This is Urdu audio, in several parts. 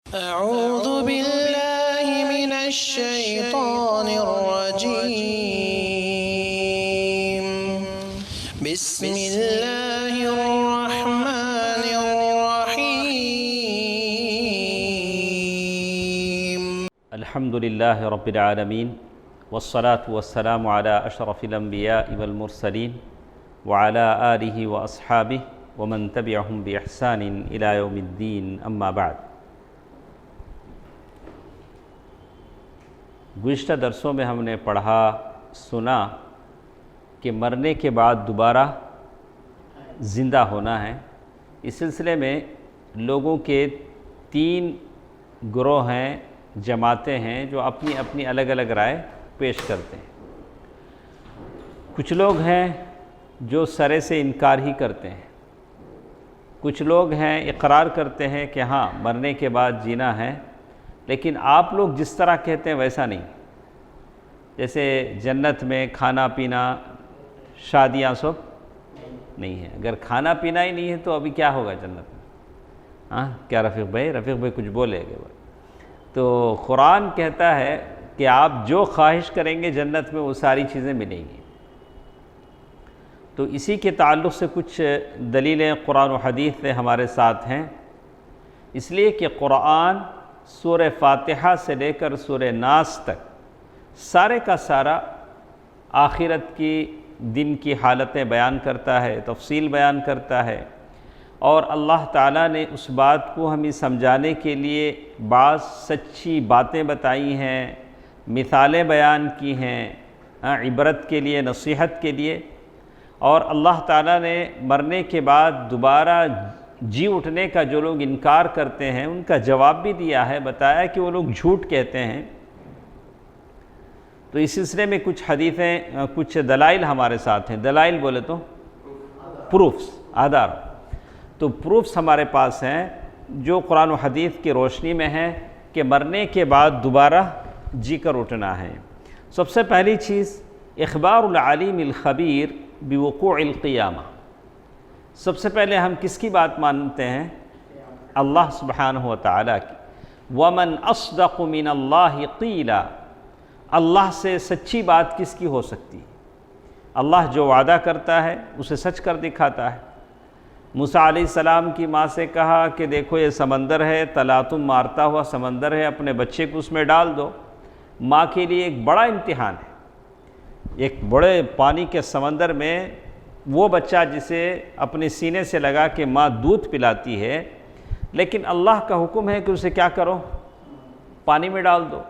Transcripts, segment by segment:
أعوذ بالله من الشيطان الرجيم بسم الله الرحمن الرحيم الحمد لله رب العالمين والصلاة والسلام على أشرف الأنبياء والمرسلين وعلى آله وأصحابه ومن تبعهم بإحسان إلى يوم الدين أما بعد۔ گزشتہ درسوں میں ہم نے پڑھا سنا کہ مرنے کے بعد دوبارہ زندہ ہونا ہے۔ اس سلسلے میں لوگوں کے 3 گروہ ہیں، جماعتیں ہیں جو اپنی اپنی الگ الگ رائے پیش کرتے ہیں۔ کچھ لوگ ہیں جو سرے سے انکار ہی کرتے ہیں، کچھ لوگ ہیں اقرار کرتے ہیں کہ ہاں مرنے کے بعد جینا ہے، لیکن آپ لوگ جس طرح کہتے ہیں ویسا نہیں۔ جیسے جنت میں کھانا پینا شادیاں سب نہیں ہیں۔ اگر کھانا پینا ہی نہیں ہے تو ابھی کیا ہوگا جنت میں؟ کیا رفیق بھائی کچھ بولے گا بھائی؟ تو قرآن کہتا ہے کہ آپ جو خواہش کریں گے جنت میں وہ ساری چیزیں ملیں گی۔ تو اسی کے تعلق سے کچھ دلیلیں قرآن و حدیث سے ہمارے ساتھ ہیں، اس لیے کہ قرآن سورہ فاتحہ سے لے کر سورہ ناس تک سارے کا سارا آخرت کی دن کی حالتیں بیان کرتا ہے، تفصیل بیان کرتا ہے، اور اللہ تعالیٰ نے اس بات کو ہمیں سمجھانے کے لیے بعض سچی باتیں بتائی ہیں، مثالیں بیان کی ہیں، عبرت کے لیے، نصیحت کے لیے، اور اللہ تعالیٰ نے مرنے کے بعد دوبارہ جی اٹھنے کا جو لوگ انکار کرتے ہیں ان کا جواب بھی دیا ہے، بتایا کہ وہ لوگ جھوٹ کہتے ہیں۔ تو اس سلسلے میں کچھ حدیثیں، کچھ دلائل ہمارے ساتھ ہیں۔ دلائل بولے تو پروفس، آدھار۔ تو پروفس ہمارے پاس ہیں جو قرآن و حدیث کی روشنی میں ہیں کہ مرنے کے بعد دوبارہ جی کر اٹھنا ہے۔ سب سے پہلی چیز اخبار العلیم الخبیر بوقوع القیامہ۔ سب سے پہلے ہم کس کی بات مانتے ہیں؟ اللہ سبحانہ و تعالیٰ کی۔ وَمَنْ أَصْدَقُ مِنَ اللَّهِ قِيلًا۔ اللہ سے سچی بات کس کی ہو سکتی؟ اللہ جو وعدہ کرتا ہے اسے سچ کر دکھاتا ہے۔ موسیٰ علیہ السلام کی ماں سے کہا کہ دیکھو یہ سمندر ہے، تلاطم مارتا ہوا سمندر ہے، اپنے بچے کو اس میں ڈال دو۔ ماں کے لیے ایک بڑا امتحان ہے، ایک بڑے پانی کے سمندر میں وہ بچہ جسے اپنے سینے سے لگا کہ ماں دودھ پلاتی ہے، لیکن اللہ کا حکم ہے کہ اسے کیا کرو؟ پانی میں ڈال دو۔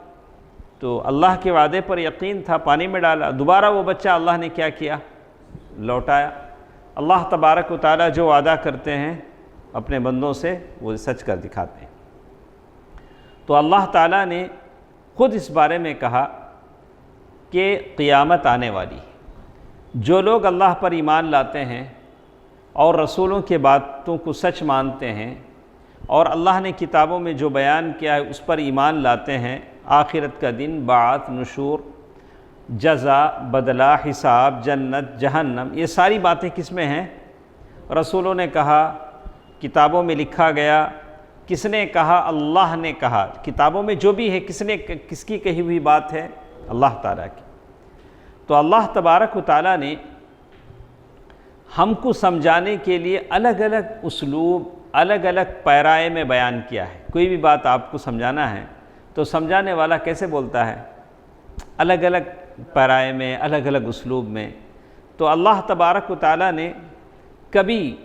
تو اللہ کے وعدے پر یقین تھا، پانی میں ڈالا، دوبارہ وہ بچہ اللہ نے کیا کیا؟ لوٹایا۔ اللہ تبارک و تعالیٰ جو وعدہ کرتے ہیں اپنے بندوں سے وہ سچ کر دکھاتے ہیں۔ تو اللہ تعالیٰ نے خود اس بارے میں کہا کہ قیامت آنے والی ہے۔ جو لوگ اللہ پر ایمان لاتے ہیں اور رسولوں کے باتوں کو سچ مانتے ہیں اور اللہ نے کتابوں میں جو بیان کیا ہے اس پر ایمان لاتے ہیں، آخرت کا دن، بعث، نشور، جزا، بدلہ، حساب، جنت، جہنم، یہ ساری باتیں کس میں ہیں؟ رسولوں نے کہا، کتابوں میں لکھا گیا۔ کس نے کہا؟ اللہ نے کہا۔ کتابوں میں جو بھی ہے کس کی کہی ہوئی بات ہے؟ اللہ تعالیٰ کی۔ تو اللہ تبارک و تعالیٰ نے ہم کو سمجھانے کے لیے الگ الگ اسلوب، الگ الگ پیرائے میں بیان کیا ہے۔ کوئی بھی بات آپ کو سمجھانا ہے تو سمجھانے والا کیسے بولتا ہے؟ الگ الگ پیرائے میں، الگ الگ اسلوب میں۔ تو اللہ تبارک و تعالیٰ نے کبھی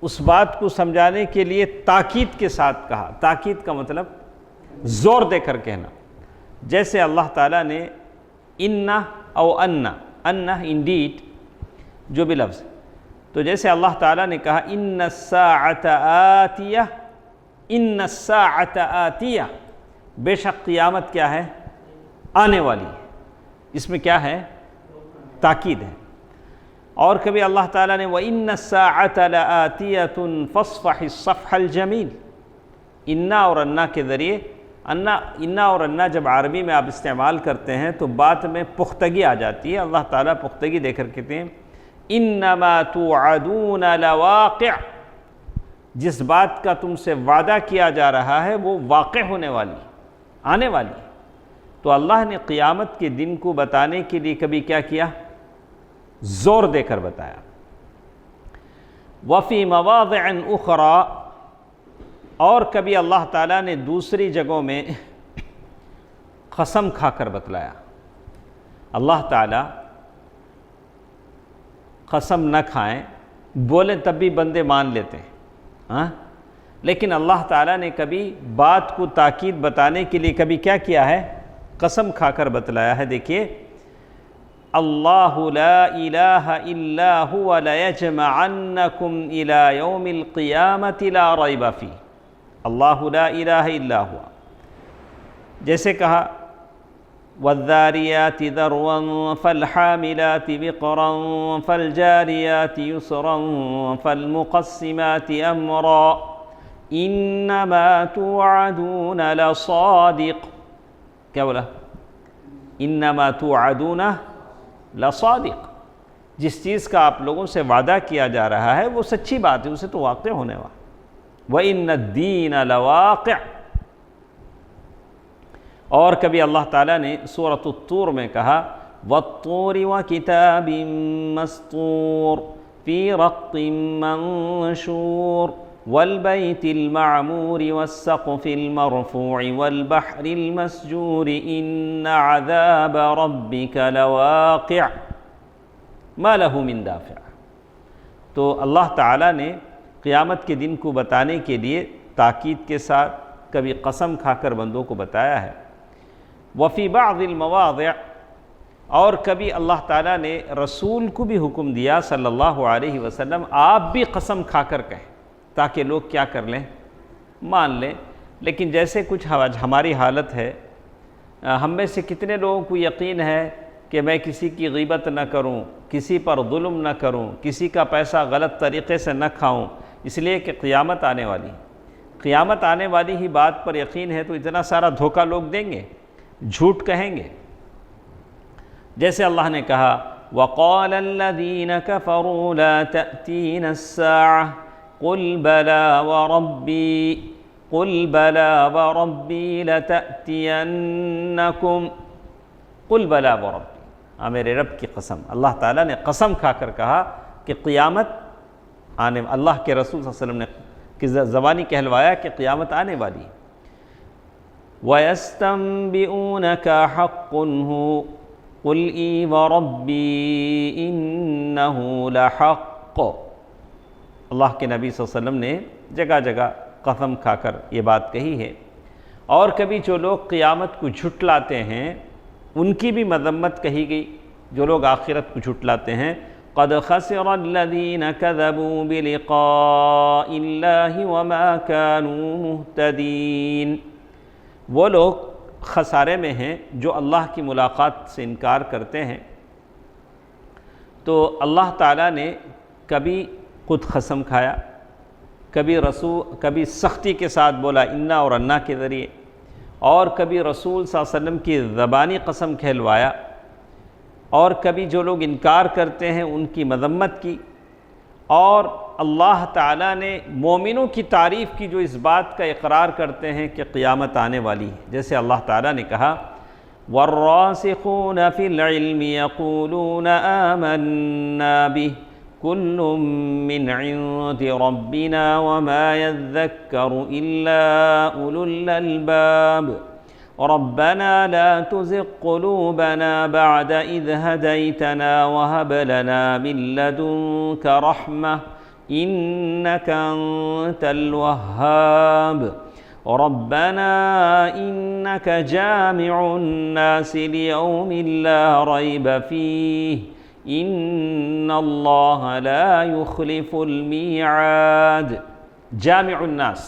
اس بات کو سمجھانے کے لیے تاکید کے ساتھ کہا۔ تاکید کا مطلب زور دے کر کہنا۔ جیسے اللہ تعالیٰ نے انّا او انّا انڈیڈ جو بھی لفظ، تو جیسے اللہ تعالیٰ نے کہا ان الساعۃ آتیہ، ان الساعۃ آتیہ، بے شک قیامت کیا ہے؟ آنے والی ہے۔ اس میں کیا ہے؟ تاکید ہے۔ اور کبھی اللہ تعالیٰ نے وَإِنَّ السَّاعَةَ لَآتِيَةٌ فَاصْفَحِ الصَّفْحَ الْجَمِيلَ، انا اور انا کے ذریعے، انا اور انا جب عربی میں آپ استعمال کرتے ہیں تو بات میں پختگی آ جاتی ہے۔ اللہ تعالیٰ پختگی دے کر کہتے ہیں انما توعدون لواقع، جس بات کا تم سے وعدہ کیا جا رہا ہے وہ واقع ہونے والی، آنے والی ہے۔ تو اللہ نے قیامت کے دن کو بتانے کے لیے کبھی کیا کیا؟ زور دے کر بتایا۔ وفی مواضع اخرى، اور کبھی اللہ تعالیٰ نے دوسری جگہوں میں قسم کھا کر بتلایا۔ اللہ تعالیٰ قسم نہ کھائیں، بولیں تب بھی بندے مان لیتے ہیں، لیکن اللہ تعالیٰ نے کبھی بات کو تاکید بتانے کے لیے کبھی کیا کیا ہے؟ قسم کھا کر بتلایا ہے۔ دیکھیے، اللہ لا الہ الا هو لیجمعنکم الی یوم القیامۃ لا ریب فیہ، اللہ لا الہ الا ہوا، جیسے کہا والذاریات ذروا فالحاملات وقرا فالجاریات یسرا فالمقسمات امرا انما توعدون لصادق۔ کیا بولا؟ انما توعدون لصادق، جس چیز کا آپ لوگوں سے وعدہ کیا جا رہا ہے وہ سچی بات ہے، اسے تو واقع ہونے والا۔ وَإِنَّ الدِّينَ لَوَاقِعٌ، اور کبھی اللہ تعالیٰ نے سورۃ الطور میں کہا وَالطُّورِ وَكِتَابٍ مَّسْطُورٍ فِي رَقٍّ مَّنشُورٍ وَالْبَيْتِ الْمَعْمُورِ وَالسَّقْفِ الْمَرْفُوعِ وَالْبَحْرِ الْمَسْجُورِ إِنَّ عَذَابَ رَبِّكَ لَوَاقِعٌ مَا لَهُ مِن دَافِعٍ۔ تو اللہ تعالیٰ نے قیامت کے دن کو بتانے کے لیے تاکید کے ساتھ کبھی قسم کھا کر بندوں کو بتایا ہے۔ وفی بعض المواضع، اور کبھی اللہ تعالیٰ نے رسول کو بھی حکم دیا صلی اللہ علیہ وسلم آپ بھی قسم کھا کر کہیں تاکہ لوگ کیا کر لیں؟ مان لیں۔ لیکن جیسے کچھ ہماری حالت ہے، ہم میں سے کتنے لوگوں کو یقین ہے کہ میں کسی کی غیبت نہ کروں، کسی پر ظلم نہ کروں، کسی کا پیسہ غلط طریقے سے نہ کھاؤں، اس لیے کہ قیامت آنے والی، قیامت آنے والی ہی بات پر یقین ہے تو اتنا سارا دھوکہ لوگ دیں گے، جھوٹ کہیں گے۔ جیسے اللہ نے کہا وَقَالَ الَّذِينَ كَفَرُوا لَا تَأْتِينَ السَّاعَةُ قُلْ بَلَى وَرَبِّي قُلْ بَلَى وَرَبِّي لَتَأْتِيَنَّكُمْ قُلْ بَلَى وَرَبِّي، میرے رب کی قسم، اللہ تعالیٰ نے قسم کھا کر کہا کہ قیامت آنے، اللہ کے رسول صلی اللہ علیہ وسلم نے کہ زبانی کہلوایا کہ قیامت آنے والی۔ وَيَسْتَنبِئُونَكَ حَقٌّ هُوَ قُلْ إِي وَرَبِّي إِنَّهُ لَحَقٌّ۔ اللہ کے نبی صلی اللہ علیہ وسلم نے جگہ جگہ قسم کھا کر یہ بات کہی ہے۔ اور کبھی جو لوگ قیامت کو جھٹلاتے ہیں ان کی بھی مذمت کہی گئی، جو لوگ آخرت کو جھٹلاتے ہیں۔ قد خسر الذين كذبوا بلقاء الله وما كانوا مهتدين، وہ لوگ خسارے میں ہیں جو اللہ کی ملاقات سے انکار کرتے ہیں۔ تو اللہ تعالیٰ نے کبھی خود قسم کھایا، کبھی سختی کے ساتھ بولا انا اور انا کے ذریعے، اور کبھی رسول صلی اللہ علیہ وسلم کی زبانی قسم کھلوایا، اور کبھی جو لوگ انکار کرتے ہیں ان کی مذمت کی، اور اللہ تعالیٰ نے مومنوں کی تعریف کی جو اس بات کا اقرار کرتے ہیں کہ قیامت آنے والی ہے۔ جیسے اللہ تعالیٰ نے کہا وَالرَّاسِخُونَ فِي الْعِلْمِ يَقُولُونَ آمَنَّا بِهِ كُلٌّ مِّنْ عِندِ رَبِّنَا وَمَا يَذَّكَّرُ إِلَّا أُولُو الْأَلْبَابِ رَبَّنَا لَا تُزِغْ قُلُوبَنَا بَعْدَ إِذْ هَدَيْتَنَا وَهَبْ لَنَا مِن لَّدُنكَ رَحْمَةً إِنَّكَ أَنتَ الْوَهَّابُ رَبَّنَا إِنَّكَ جَامِعُ النَّاسِ لِيَوْمٍ لَّا رَيْبَ فِيهِ إِنَّ اللَّهَ لَا يُخْلِفُ الْمِيعَادَ۔ جامع الناس،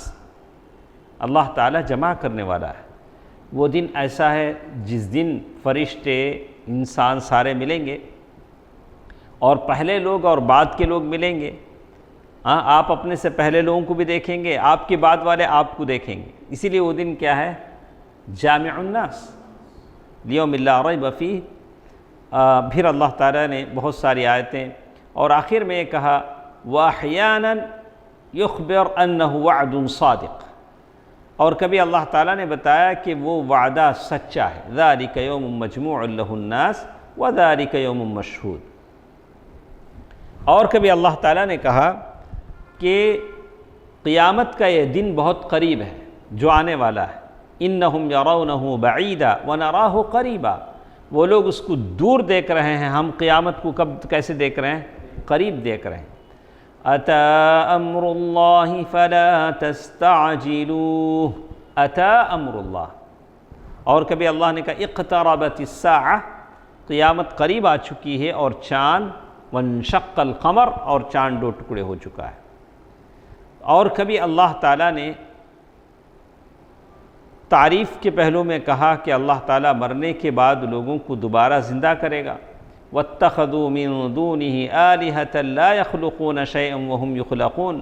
اللہ تعالیٰ جمع کرنے والا ہے۔ وہ دن ایسا ہے جس دن فرشتے انسان سارے ملیں گے، اور پہلے لوگ اور بعد کے لوگ ملیں گے۔ آپ اپنے سے پہلے لوگوں کو بھی دیکھیں گے، آپ کے بعد والے آپ کو دیکھیں گے۔ اسی لیے وہ دن کیا ہے؟ جامع الناس لیوم لا ریب فیہ۔ پھر اللہ تعالیٰ نے بہت ساری آیتیں، اور آخر میں یہ کہا وَأَحْيَانًا یخبر انہ وعد صادق، اور کبھی اللہ تعالیٰ نے بتایا کہ وہ وعدہ سچا ہے، ذالک یوم مجموع لہ الناس وذالک یوم مشہود۔ اور کبھی اللہ تعالیٰ نے کہا کہ قیامت کا یہ دن بہت قریب ہے جو آنے والا ہے، انہم یرونہ بعیدا ونراہ قریبا، وہ لوگ اس کو دور دیکھ رہے ہیں، ہم قیامت کو کیسے دیکھ رہے ہیں؟ قریب دیکھ رہے ہیں۔ اتی امر اللہ فلا تستعجلوہ، اتی امر اللہ۔ اور کبھی اللہ نے کہا اقتربت الساعہ، قیامت قریب آ چکی ہے، اور چاند وانشق القمر، اور چاند 2 ٹکڑے ہو چکا ہے۔ اور کبھی اللہ تعالیٰ نے تعریف کے پہلو میں کہا کہ اللہ تعالیٰ مرنے کے بعد لوگوں کو دوبارہ زندہ کرے گا۔ وَاتَّخَذُوا مِن دُونِهِ آلِهَةً لَا يَخْلُقُونَ شَيْئًا وَهُمْ يُخْلَقُونَ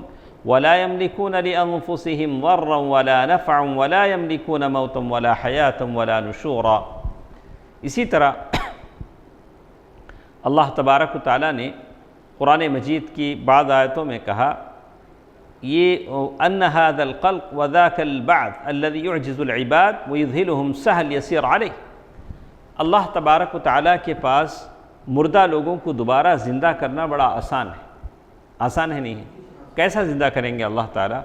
وَلَا يَمْلِكُونَ لِأَنفُسِهِمْ ضَرًّا وَلَا نَفْعًا وَلَا يَمْلِكُونَ مَوْتًا وَلَا حَيَاةً وَلَا نُشُورًا۔ اسی طرح اللہ تبارک و تعالیٰ نے قرآن مجید کی بعض آیتوں میں کہا یہ ان هذا الخلق وذاك البعث الذي يعجز العباد ويذهلهم سهل يسير عليه، اللہ تبارک و تعالیٰ کے پاس مردہ لوگوں کو دوبارہ زندہ کرنا بڑا آسان ہے۔ آسان ہے نہیں ہے؟ کیسا زندہ کریں گے اللہ تعالیٰ؟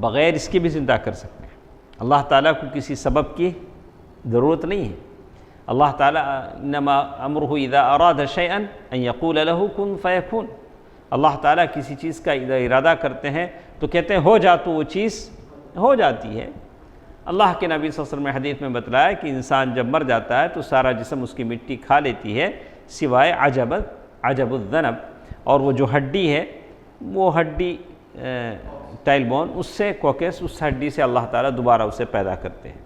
بغیر اس کے بھی زندہ کر سکتے ہیں۔ اللہ تعالیٰ کو کسی سبب کی ضرورت نہیں ہے۔ اللہ تعالیٰ انما امرہ اذا اراد شیئا ان یقول له کن فیکون، اللہ تعالیٰ کسی چیز کا ارادہ کرتے ہیں تو کہتے ہیں ہو جا، تو وہ چیز ہو جاتی ہے۔ اللہ کے نبی صلی اللہ علیہ وسلم نے حدیث میں بتلایا کہ انسان جب مر جاتا ہے تو سارا جسم اس کی مٹی کھا لیتی ہے سوائے عجب الذنب، اور وہ جو ہڈی ہے، وہ ہڈی ٹائل بون، اس سے کوکس، اس ہڈی سے اللہ تعالیٰ دوبارہ اسے پیدا کرتے ہیں۔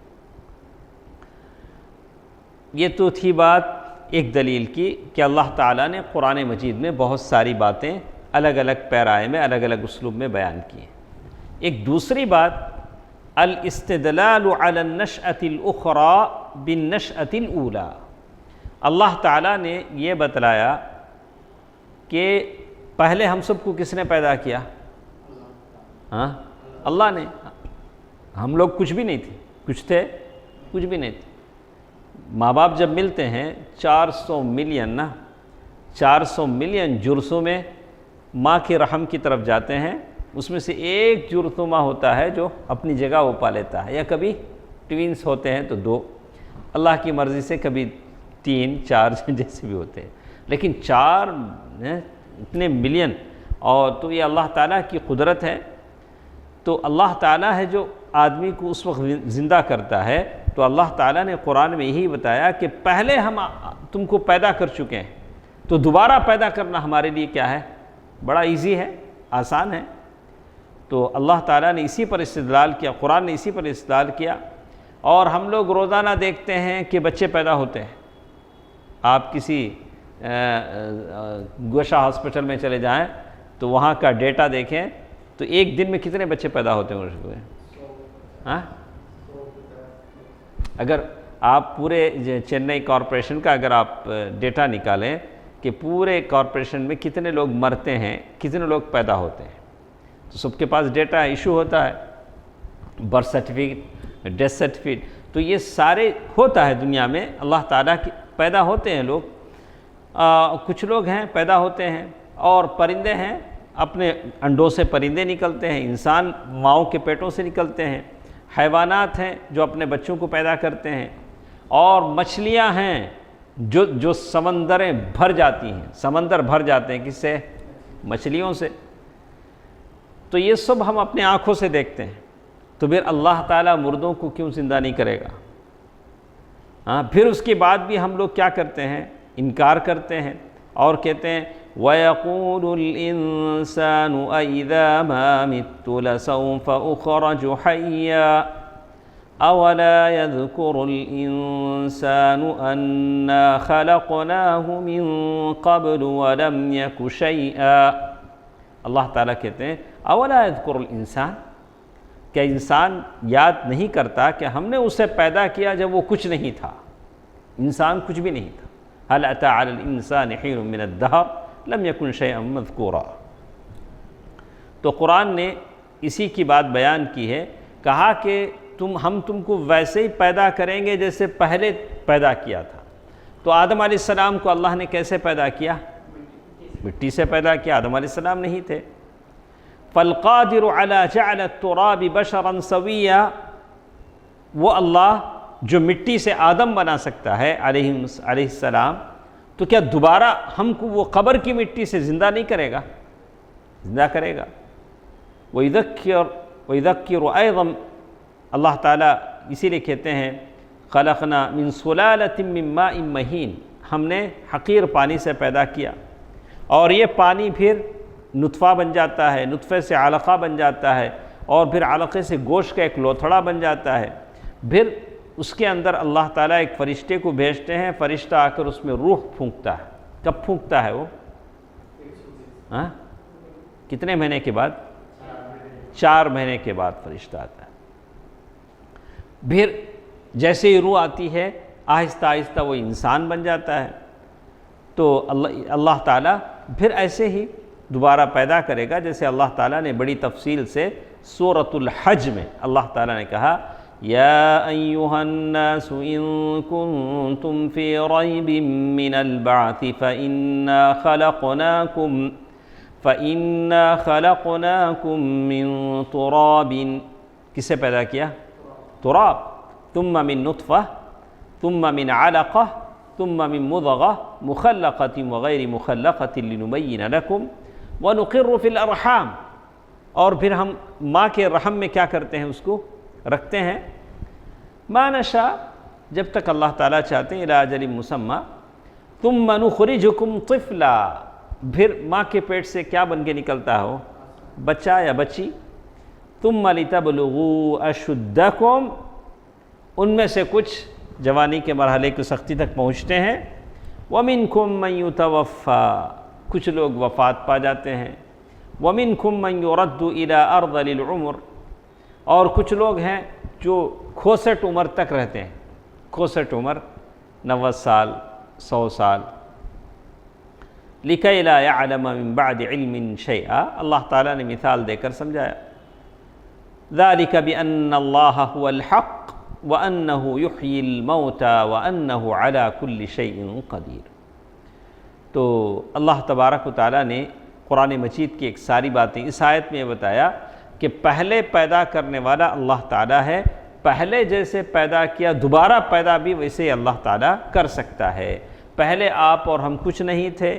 یہ تو تھی بات ایک دلیل کی کہ اللہ تعالیٰ نے قرآن مجید میں بہت ساری باتیں الگ الگ پیرائے میں الگ الگ اسلوب میں بیان کی ہیں۔ ایک دوسری بات الاستدلال علی النشأۃ الاخری بالنشأۃ الاولی، اللہ تعالیٰ نے یہ بتلایا کہ پہلے ہم سب کو کس نے پیدا کیا؟ اللہ نے۔ ہم لوگ کچھ بھی نہیں تھے، کچھ تھے، کچھ بھی نہیں تھے۔ ماں باپ جب ملتے ہیں 400 ملین جرثومے میں ماں کے رحم کی طرف جاتے ہیں، اس میں سے ایک جرثومہ ہوتا ہے جو اپنی جگہ وہ پا لیتا ہے، یا کبھی ٹوینز ہوتے ہیں تو 2، اللہ کی مرضی سے کبھی 3 4 جیسے بھی ہوتے ہیں، لیکن 4 اتنے ملین، اور تو یہ اللہ تعالیٰ کی قدرت ہے۔ تو اللہ تعالیٰ ہے جو آدمی کو اس وقت زندہ کرتا ہے، تو اللہ تعالیٰ نے قرآن میں یہی بتایا کہ پہلے ہم تم کو پیدا کر چکے ہیں، تو دوبارہ پیدا کرنا ہمارے لیے کیا ہے؟ بڑا ایزی ہے، آسان ہے۔ تو اللہ تعالیٰ نے اسی پر استدلال کیا، قرآن نے اسی پر استدلال کیا۔ اور ہم لوگ روزانہ دیکھتے ہیں کہ بچے پیدا ہوتے ہیں۔ آپ کسی گوشہ ہاسپٹل میں چلے جائیں تو وہاں کا ڈیٹا دیکھیں تو ایک دن میں کتنے بچے پیدا ہوتے ہیں؟ اگر آپ پورے چنئی کارپوریشن کا اگر آپ ڈیٹا نکالیں کہ پورے کارپوریشن میں کتنے لوگ مرتے ہیں، کتنے لوگ پیدا ہوتے ہیں، تو سب کے پاس ڈیٹا ایشو ہوتا ہے، برتھ سرٹیفکیٹ، ڈیتھ سرٹیفکیٹ، تو یہ سارے ہوتا ہے دنیا میں۔ اللہ تعالیٰ کی پیدا ہوتے ہیں لوگ، کچھ لوگ ہیں پیدا ہوتے ہیں، اور پرندے ہیں، اپنے انڈوں سے پرندے نکلتے ہیں، انسان ماؤں کے پیٹوں سے نکلتے ہیں، حیوانات ہیں جو اپنے بچوں کو پیدا کرتے ہیں، اور مچھلیاں ہیں جو سمندریں بھر جاتی ہیں، سمندر بھر جاتے ہیں، کس سے؟ مچھلیوں سے۔ تو یہ سب ہم اپنے آنکھوں سے دیکھتے ہیں، تو پھر اللہ تعالیٰ مردوں کو کیوں زندہ نہیں کرے گا؟ پھر اس کے بعد بھی ہم لوگ کیا کرتے ہیں؟ انکار کرتے ہیں اور کہتے ہیں وَيَقُولُ الْإِنسَانُ أَإِذَا مَا مِتُّ لَسَوْفَ أُخْرَجُ حَيًّا أَوَلَا يَذْكُرُ الْإِنسَانُ أَنَّا خَلَقْنَاهُ مِن قَبْلُ وَلَمْ يَكُ شَيْئًا۔ اللہ تعالیٰ کہتے ہیں أَوَلَا يَذْكُرُ الْإِنسَانُ، کیا انسان یاد نہیں کرتا کہ ہم نے اسے پیدا کیا جب وہ کچھ نہیں تھا، انسان کچھ بھی نہیں تھا۔ هل أتى على الإنسان حين من الدهر لم يكن شيئا مذكورا۔ تو قرآن نے اسی کی بات بیان کی ہے، کہا کہ ہم تم کو ویسے ہی پیدا کریں گے جیسے پہلے پیدا کیا تھا۔ تو آدم علیہ السلام کو اللہ نے کیسے پیدا کیا؟ مٹی سے پیدا کیا، آدم علیہ السلام نہیں تھے۔ فالقادر علی جعل التراب بشرا سویا، وہ اللہ جو مٹی سے آدم بنا سکتا ہے علیہ السلام، تو کیا دوبارہ ہم کو وہ قبر کی مٹی سے زندہ نہیں کرے گا؟ زندہ کرے گا۔ وَيُذَكِّرُ أَيْضًا، اللہ تعالیٰ اسی لیے کہتے ہیں خَلَقْنَا مِن سُلَالَةٍ مِّن مَّاءٍ مَّهِينٍ، ہم نے حقیر پانی سے پیدا کیا، اور یہ پانی پھر نطفہ بن جاتا ہے، نطفے سے علقہ بن جاتا ہے، اور پھر علقے سے گوشت کا ایک لوتھڑا بن جاتا ہے۔ پھر اس کے اندر اللہ تعالیٰ ایک فرشتے کو بھیجتے ہیں، فرشتہ آ کر اس میں روح پھونکتا ہے۔ کب پھونکتا ہے وہ؟ کتنے مہینے کے بعد؟ 4 مہینے کے بعد فرشتہ آتا ہے۔ پھر جیسے ہی روح آتی ہے آہستہ آہستہ وہ انسان بن جاتا ہے۔ تو اللہ تعالیٰ پھر ایسے ہی دوبارہ پیدا کرے گا، جیسے اللہ تعالیٰ نے بڑی تفصیل سے سورۃ الحج میں اللہ تعالیٰ نے کہا یا ایھا الناس ان کنتم فی ریب من البعث فإنا خلقناکم من تراب، کسے پیدا کیا؟ تراب، ثم من نطفہ، ثم من علقہ، ثم من مضغہ مخلقۃ وغیر مخلقۃ لنبین لکم ونقر فی الارحام، اور پھر ہم ماں کے رحم میں کیا کرتے ہیں؟ اس کو رکھتے ہیں ما نشاء، جب تک اللہ تعالیٰ چاہتے ہیں، الی اجل مسمی، ثم نخرجکم طفلا، پھر ماں کے پیٹ سے کیا بن کے نکلتا ہو؟ بچہ یا بچی۔ ثم لتبلغوا اشدکم، ان میں سے کچھ جوانی کے مرحلے کی سختی تک پہنچتے ہیں۔ ومنکم من یتوفی، کچھ لوگ وفات پا جاتے ہیں۔ ومنکم من یرد الی ارذل العمر، اور کچھ لوگ ہیں جو کھوسٹ عمر تک رہتے ہیں، کھوسٹ عمر 90 سال 100 سال۔ لِكَيْ لَا يَعْلَمَ مِن بَعْدِ عِلْمٍ شَيْئًا، اللہ تعالیٰ نے مثال دے کر سمجھایا۔ ذَلِكَ بِأَنَّ اللَّهَ هُوَ الْحَقُّ وَأَنَّهُ يُحْيِي الْمَوْتَى وَأَنَّهُ عَلَى كُلِّ شَيْءٍ قَدِيرٌ۔ تو اللہ تبارک و تعالیٰ نے قرآن مجید کی ایک ساری باتیں اس آیت میں بتایا کہ پہلے پیدا کرنے والا اللہ تعالیٰ ہے، پہلے جیسے پیدا کیا دوبارہ پیدا بھی ویسے اللہ تعالیٰ کر سکتا ہے۔ پہلے آپ اور ہم کچھ نہیں تھے،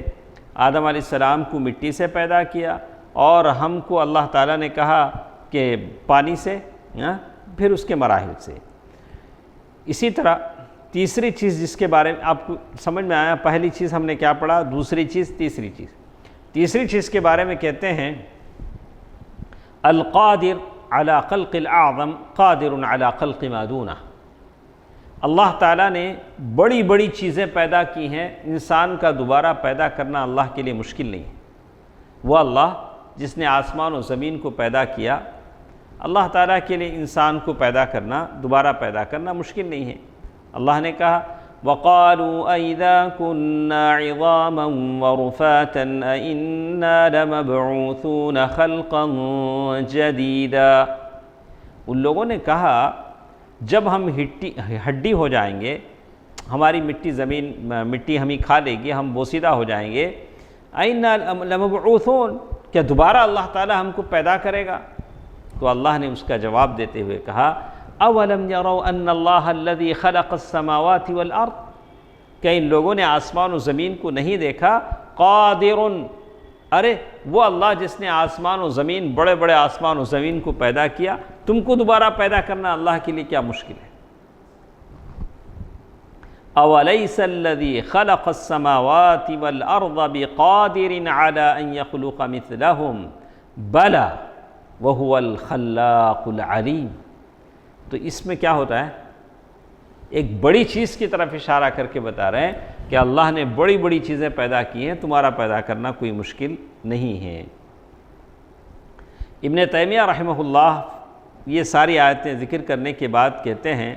آدم علیہ السلام کو مٹی سے پیدا کیا، اور ہم کو اللہ تعالیٰ نے کہا کہ پانی سے، پھر اس کے مراحل سے۔ اسی طرح تیسری چیز جس کے بارے میں آپ کو سمجھ میں آیا، پہلی چیز ہم نے کیا پڑھا، دوسری چیز، تیسری چیز کے بارے میں کہتے ہیں القادر علی خلق الاعظم قادر علی خلق ما دونہ، اللہ تعالیٰ نے بڑی بڑی چیزیں پیدا کی ہیں، انسان کا دوبارہ پیدا کرنا اللہ کے لیے مشکل نہیں ہے۔ وہ اللہ جس نے آسمان و زمین کو پیدا کیا، اللہ تعالیٰ کے لیے انسان کو پیدا کرنا، دوبارہ پیدا کرنا مشکل نہیں ہے۔ اللہ نے کہا وَقَالُوا أَإِذَا كُنَّا عِظَامًا وَرُفَاتًا أَإِنَّا لَمَبْعُوثُونَ خَلْقًا جَدِيدًا، ان لوگوں نے کہا جب ہم ہڈی ہو جائیں گے، ہماری مٹی ہمیں کھا لے گی، ہم بوسیدہ ہو جائیں گے، أَإِنَّا لَمَبْعُوثُونَ، کیا دوبارہ اللہ تعالیٰ ہم کو پیدا کرے گا؟ تو اللہ نے اس کا جواب دیتے ہوئے کہا اولم یروا ان اللہ الذی خلق السماوات والارض، کہ ان لوگوں نے آسمان و زمین کو نہیں دیکھا؟ قادر، ارے وہ اللہ جس نے آسمان و زمین، بڑے بڑے آسمان و زمین کو پیدا کیا، تم کو دوبارہ پیدا کرنا اللہ کے لیے کیا مشکل ہے؟ اولیس الذی خلق السماوات والارض بقادر علی ان یخلق مثلہم بلی وَهُوَ الْخَلَّاقُ الْعَلِيمُ۔ تو اس میں کیا ہوتا ہے؟ ایک بڑی چیز کی طرف اشارہ کر کے بتا رہے ہیں کہ اللہ نے بڑی بڑی چیزیں پیدا کی ہیں، تمہارا پیدا کرنا کوئی مشکل نہیں ہے۔ ابن تیمیہ رحمہ اللہ یہ ساری آیتیں ذکر کرنے کے بعد کہتے ہیں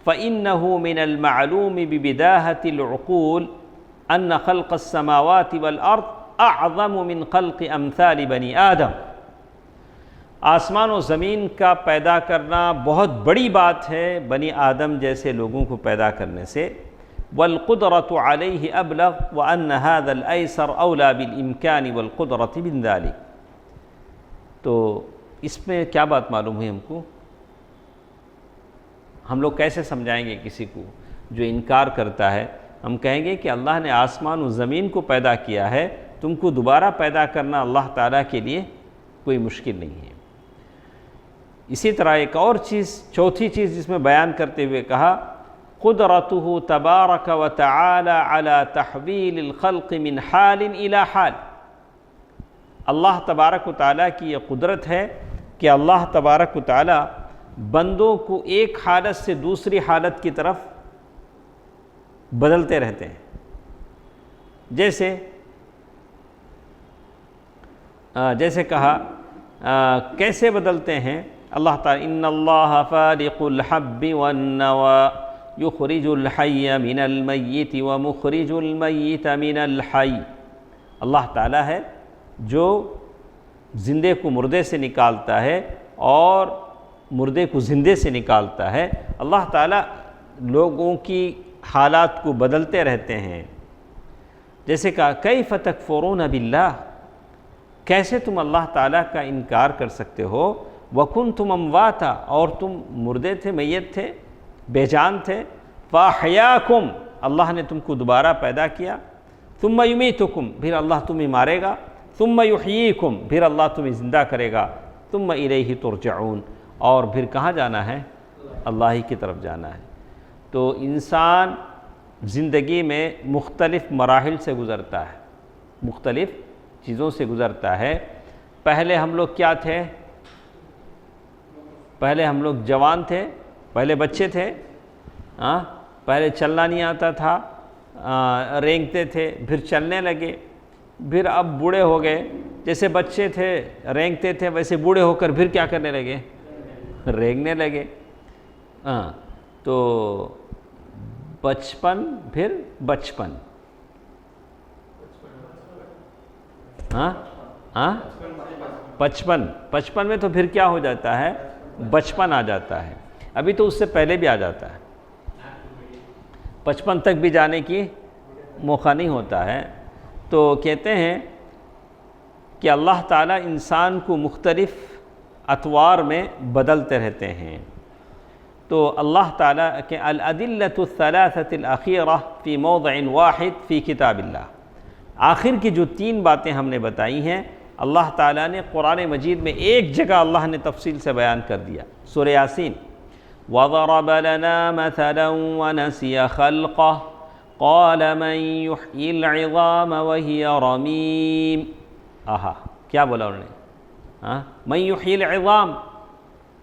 فَإِنَّهُ مِنَ الْمَعْلُومِ بِبِدَاهَةِ الْعُقُولِ أَنَّ خَلْقَ السَّمَاوَاتِ وَالْأَرْضِ أَعْظَمُ مِنْ خَلْقِ أَمْثَالِ بَنِي آدَمَ۔ آسمان و زمین کا پیدا کرنا بہت بڑی بات ہے بنی آدم جیسے لوگوں کو پیدا کرنے سے. والقدرة عليه أبلغ وأن هذا الأيسر أولى بالإمكان والقدرة من ذلك. تو اس میں کیا بات معلوم ہوئی ہم کو؟ ہم لوگ کیسے سمجھائیں گے کسی کو جو انکار کرتا ہے؟ ہم کہیں گے کہ اللہ نے آسمان و زمین کو پیدا کیا ہے، تم کو دوبارہ پیدا کرنا اللہ تعالیٰ کے لیے کوئی مشکل نہیں ہے. اسی طرح ایک اور چیز، چوتھی چیز جس میں بیان کرتے ہوئے کہا قدرتہ تبارک و تعالی علی تحویل الخلق من حال الی حال. اللہ تبارک و تعالیٰ کی یہ قدرت ہے کہ اللہ تبارک و تعالیٰ بندوں کو ایک حالت سے دوسری حالت کی طرف بدلتے رہتے ہیں. جیسے کہا کیسے بدلتے ہیں اللہ تعالیٰ؟ ان اللہ فالق الحب والنوى یخرج الحی من المیت ومخرج المیت من الحی. اللہ تعالیٰ ہے جو زندے کو مردے سے نکالتا ہے اور مردے کو زندے سے نکالتا ہے. اللہ تعالیٰ لوگوں کی حالات کو بدلتے رہتے ہیں. جیسے کہا کیف تکفرون باللہ، کیسے تم اللہ تعالیٰ کا انکار کر سکتے ہو؟ وکنتم امواتا، اور تم مردے تھے، میت تھے، بے جان تھے. فاحیاکم، اللہ نے تم کو دوبارہ پیدا کیا. ثم یمیتکم، پھر اللہ تمہیں مارے گا. ثم یحییکم، پھر اللہ تمہیں زندہ کرے گا. ثم الیہ ترجعون، اور پھر کہاں جانا ہے؟ اللہ ہی کی طرف جانا ہے. تو انسان زندگی میں مختلف مراحل سے گزرتا ہے، مختلف چیزوں سے گزرتا ہے. پہلے ہم لوگ کیا تھے؟ پہلے ہم لوگ جوان تھے، پہلے بچے تھے، پہلے چلنا نہیں آتا تھا، رینگتے تھے، پھر چلنے لگے، پھر اب بوڑھے ہو گئے. جیسے بچے تھے رینگتے تھے ویسے بوڑھے ہو کر پھر کیا کرنے لگے؟ رینگنے لگے. تو بچپن، پھر بچپن، بچپن میں تو پھر کیا ہو جاتا ہے؟ بچپن آ جاتا ہے. ابھی تو اس سے پہلے بھی آ جاتا ہے، بچپن تک بھی جانے کی موقع نہیں ہوتا ہے. تو کہتے ہیں کہ اللہ تعالیٰ انسان کو مختلف اطوار میں بدلتے رہتے ہیں. تو اللہ تعالیٰ کے الادلۃ الثلاثۃ الاخیرہ فی موضع واحد فی کتاب اللہ، آخر کی جو 3 باتیں ہم نے بتائی ہیں اللہ تعالیٰ نے قرآن مجید میں ایک جگہ اللہ نے تفصیل سے بیان کر دیا. سورہ یاسین، وَضَرَبَ لَنَا مَثَلًا وَنَسِيَ خَلْقَهُ قَالَ مَنْ يُحْيِي الْعِظَامَ وَهِيَ رَمِيمٌ. کیا بولا انہوں نے؟ مَنْ يُحْيِي الْعِظَامَ،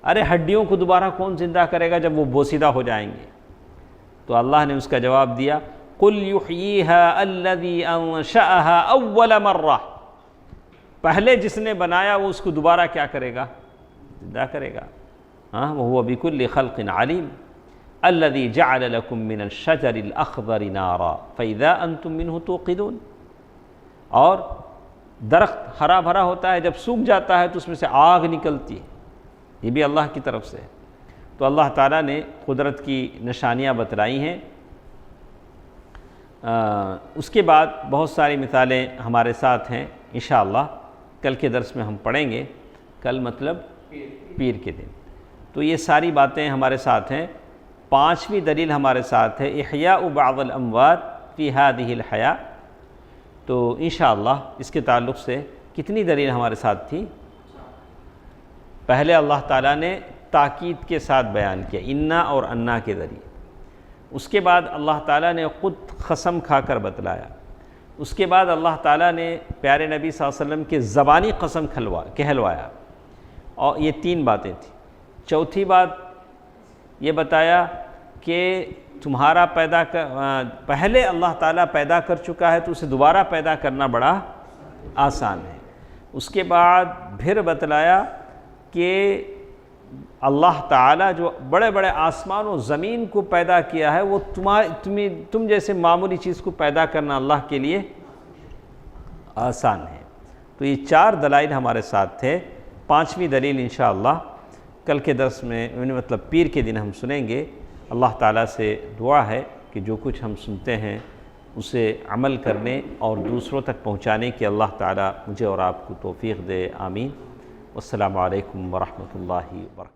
ارے ہڈیوں کو دوبارہ کون زندہ کرے گا جب وہ بوسیدہ ہو جائیں گے؟ تو اللہ نے اس کا جواب دیا قُلْ يُحْيِيهَا الَّذِي أَنشَأَهَا أَوَّلَ مَرَّةٍ، پہلے جس نے بنایا وہ اس کو دوبارہ کیا کرے گا؟ زندہ کرے گا. وَهُوَ بِكُلِّ خَلْقٍ عَلِيمٌ الَّذِي جَعَلَ لَكُم مِّنَ الشَّجَرِ الْأَخْضَرِ نَارًا فَإِذَا أَنْتُم مِّنْهُ تُوقِدُونَ. اور درخت ہرا بھرا ہوتا ہے، جب سوکھ جاتا ہے تو اس میں سے آگ نکلتی ہے، یہ بھی اللہ کی طرف سے. تو اللہ تعالیٰ نے قدرت کی نشانیاں بتلائی ہیں. اس کے بعد بہت ساری مثالیں ہمارے ساتھ ہیں، انشاءاللہ کل کے درس میں ہم پڑھیں گے. کل مطلب پیر کے دن. تو یہ ساری باتیں ہمارے ساتھ ہیں. 5ویں دلیل ہمارے ساتھ ہے احیاء بعض الاموات فی هذه الحیاة. تو انشاءاللہ اس کے تعلق سے کتنی دلیل ہمارے ساتھ تھی؟ پہلے اللہ تعالیٰ نے تاکید کے ساتھ بیان کیا، انا اور انا کے ذریعے. اس کے بعد اللہ تعالیٰ نے خود قسم کھا کر بتلایا. اس کے بعد اللہ تعالیٰ نے پیارے نبی صلی اللہ علیہ وسلم کے زبانی قسم کہلوایا. اور یہ 3 باتیں تھیں. چوتھی بات یہ بتایا کہ تمہارا پہلے اللہ تعالیٰ پیدا کر چکا ہے تو اسے دوبارہ پیدا کرنا بڑا آسان ہے. اس کے بعد پھر بتلایا کہ اللہ تعالیٰ جو بڑے بڑے آسمان و زمین کو پیدا کیا ہے وہ تم جیسے معمولی چیز کو پیدا کرنا اللہ کے لیے آسان ہے. تو یہ 4 دلائل ہمارے ساتھ تھے. 5ویں دلیل انشاءاللہ کل کے درس میں مطلب پیر کے دن ہم سنیں گے۔ اللہ تعالیٰ سے دعا ہے کہ جو کچھ ہم سنتے ہیں اسے عمل کرنے اور دوسروں تک پہنچانے کی اللہ تعالیٰ مجھے اور آپ کو توفیق دے، آمین۔ والسلام علیکم ورحمۃ اللہ وبرکاتہ۔